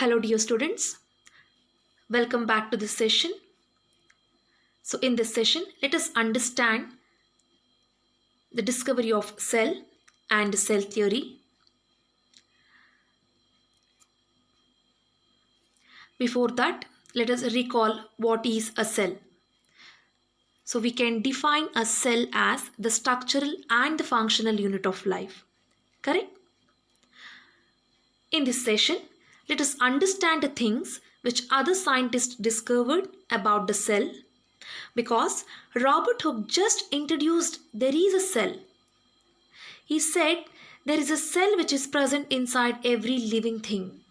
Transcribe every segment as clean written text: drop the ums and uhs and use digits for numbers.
Hello dear students, welcome back to this session. So in this session, let us understand the discovery of cell and cell theory. Before that, let us recall what is a cell. So we can define a cell as the structural and the functional unit of life. Correct? In this session, let us understand the things which other scientists discovered about the cell, because Robert Hooke just introduced there is a cell. He said there is a cell which is present inside every living thing.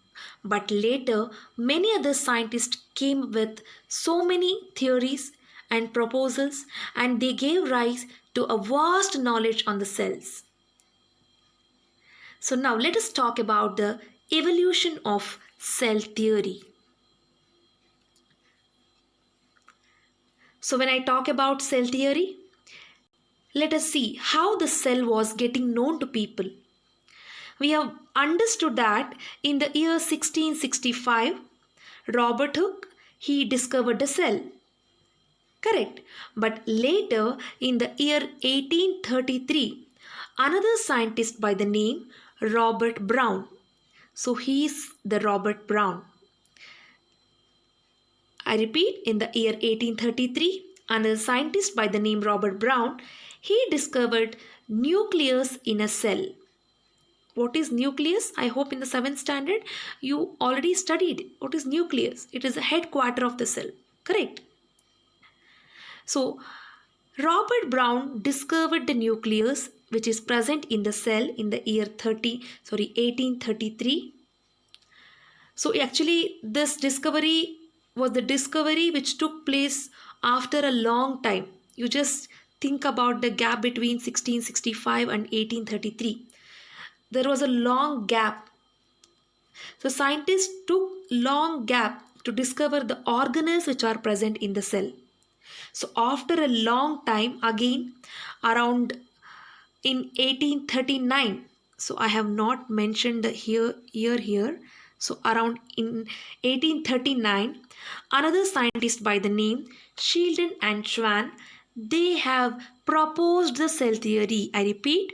But later, many other scientists came with so many theories and proposals, and they gave rise to a vast knowledge on the cells. So now let us talk about the evolution of cell theory. So when I talk about cell theory, let us see how the cell was getting known to people. We have understood that in the year 1665, Robert Hooke, he discovered the cell. Correct. But later in the year 1833, another scientist by the name Robert Brown. So he is the Robert Brown. I repeat, in the year 1833, another scientist by the name Robert Brown, he discovered nucleus in a cell. What is nucleus? I hope in the 7th standard you already studied what is nucleus. It is the headquarter of the cell. Correct. So Robert Brown discovered the nucleus which is present in the cell in the year 1833. So actually this discovery was the discovery which took place after a long time. You just think about the gap between 1665 and 1833. There was a long gap. So scientists took long gap to discover the organelles which are present in the cell. So after a long time, again around in 1839, so I have not mentioned the year here. So around in 1839, another scientist by the name Sheldon and Schwann, they have proposed the cell theory. I repeat,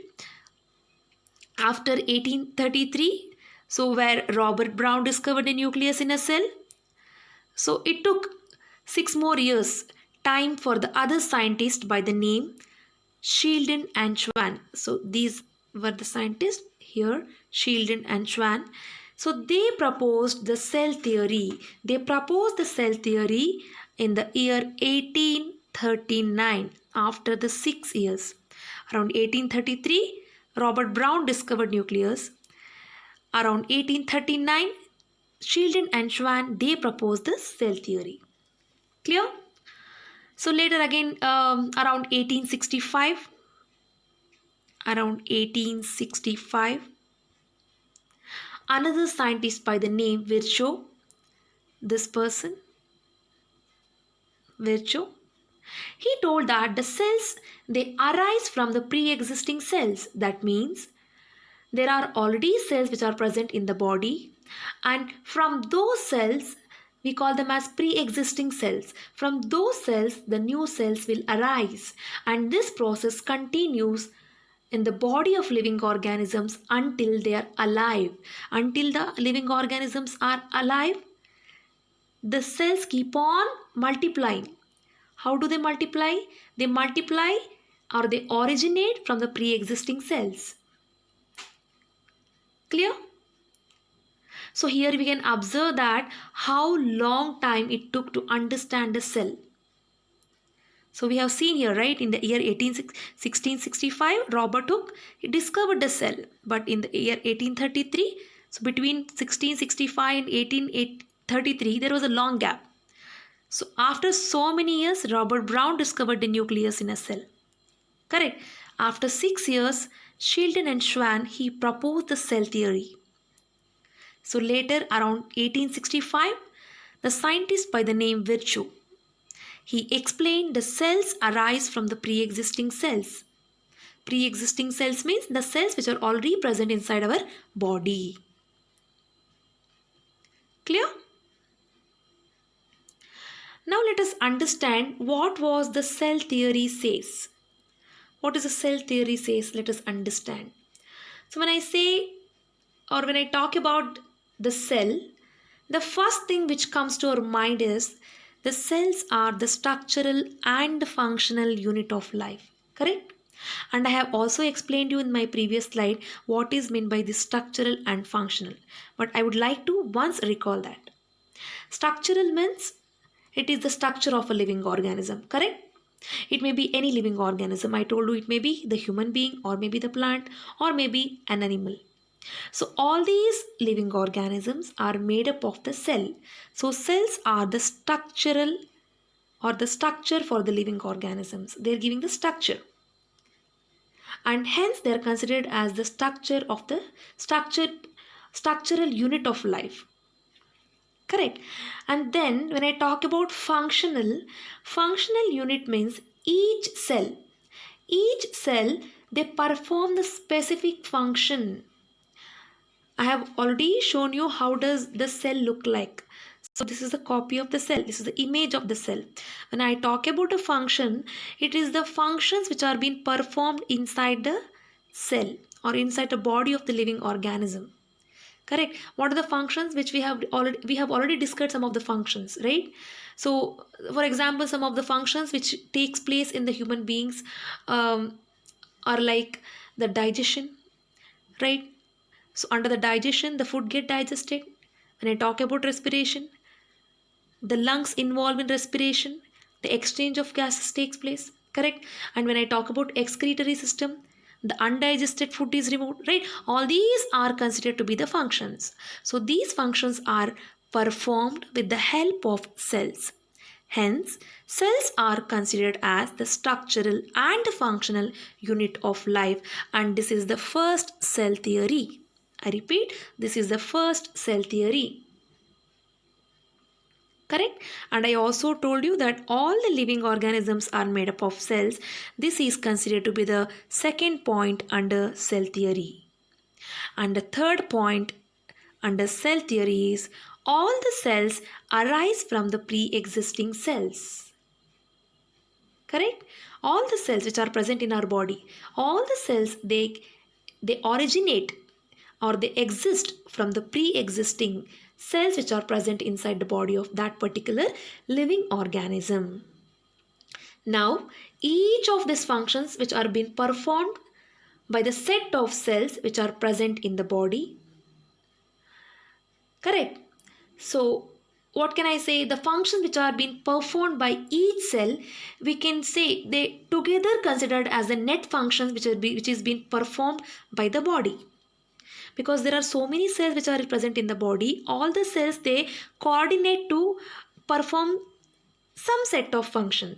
after 1833, so where Robert Brown discovered the nucleus in a cell, so it took 6 more years time for the other scientist by the name Sheldon and Schwann. So these were the scientists here, Sheldon and Schwann. So they proposed the cell theory. They proposed the cell theory in the year 1839, after the 6 years. Around 1833, Robert Brown discovered nucleus. Around 1839, Sheldon and Schwann, they proposed the cell theory. Clear? So later again, around 1865, another scientist by the name Virchow, this person, Virchow, he told that the cells, they arise from the pre-existing cells. That means there are already cells which are present in the body, and from those cells we call them as pre-existing cells. From those cells the new cells will arise, and this process continues in the body of living organisms until they are alive. Until the living organisms are alive, the cells keep on multiplying. How do they multiply? They multiply, or they originate from the pre-existing cells. Clear? So here we can observe that how long time it took to understand the cell. So we have seen here, right, in the year 1665, Robert Hooke, he discovered the cell. But in the year 1833, so between 1665 and 1833, there was a long gap. So after so many years, Robert Brown discovered the nucleus in a cell. Correct. After 6 years, Sheldon and Schwann, he proposed the cell theory. So later, around 1865, the scientist by the name Virchow, he explained the cells arise from the pre-existing cells. Pre-existing cells means the cells which are already present inside our body. Clear? Now let us understand what was the cell theory says. What is the cell theory says? Let us understand. So when I say, or when I talk about the cell, the first thing which comes to our mind is the cells are the structural and functional unit of life. Correct? And I have also explained you in my previous slide what is meant by the structural and functional. But I would like to once recall that. Structural means it is the structure of a living organism. Correct? It may be any living organism. I told you it may be the human being, or maybe the plant, or maybe an animal. So all these living organisms are made up of the cell. So cells are the structural or the structure for the living organisms. They are giving the structure. And hence they are considered as the structure of the structural unit of life. Correct. And then when I talk about functional unit means each cell they perform the specific function. I have already shown you how does the cell look like. So this is the copy of the cell. This is the image of the cell. When I talk about a function, it is the functions which are being performed inside the cell or inside the body of the living organism. Correct. What are the functions which we have already discussed some of the functions, right? So for example, some of the functions which takes place in the human beings are like the digestion, right? So under the digestion, the food get digested. When I talk about respiration, the lungs involved in respiration, the exchange of gases takes place. Correct? And when I talk about excretory system, the undigested food is removed. Right? All these are considered to be the functions. So these functions are performed with the help of cells. Hence, cells are considered as the structural and functional unit of life, and this is the first cell theory. I repeat, this is the first cell theory. Correct? And I also told you that all the living organisms are made up of cells. This is considered to be the second point under cell theory. And the third point under cell theory is all the cells arise from the pre-existing cells. Correct? All the cells which are present in our body, all the cells they originate or they exist from the pre-existing cells which are present inside the body of that particular living organism. Now, each of these functions which are being performed by the set of cells which are present in the body. Correct? So, what can I say? The functions which are being performed by each cell, we can say they together considered as the net functions which is being performed by the body. Because there are so many cells which are present in the body, all the cells they coordinate to perform some set of function,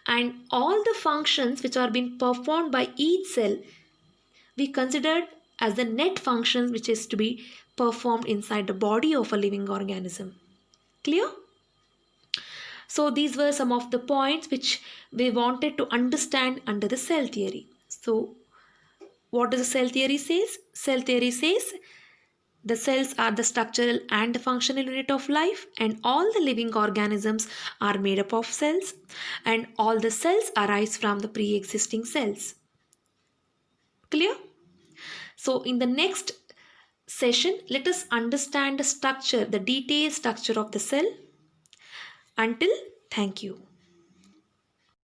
and all the functions which are being performed by each cell we considered as the net functions which is to be performed inside the body of a living organism. Clear? So these were some of the points which we wanted to understand under the cell theory. So what does the cell theory says? Cell theory says the cells are the structural and functional unit of life, and all the living organisms are made up of cells, and all the cells arise from the pre-existing cells. Clear? So in the next session, let us understand the structure, the detailed structure of the cell. Until, thank you.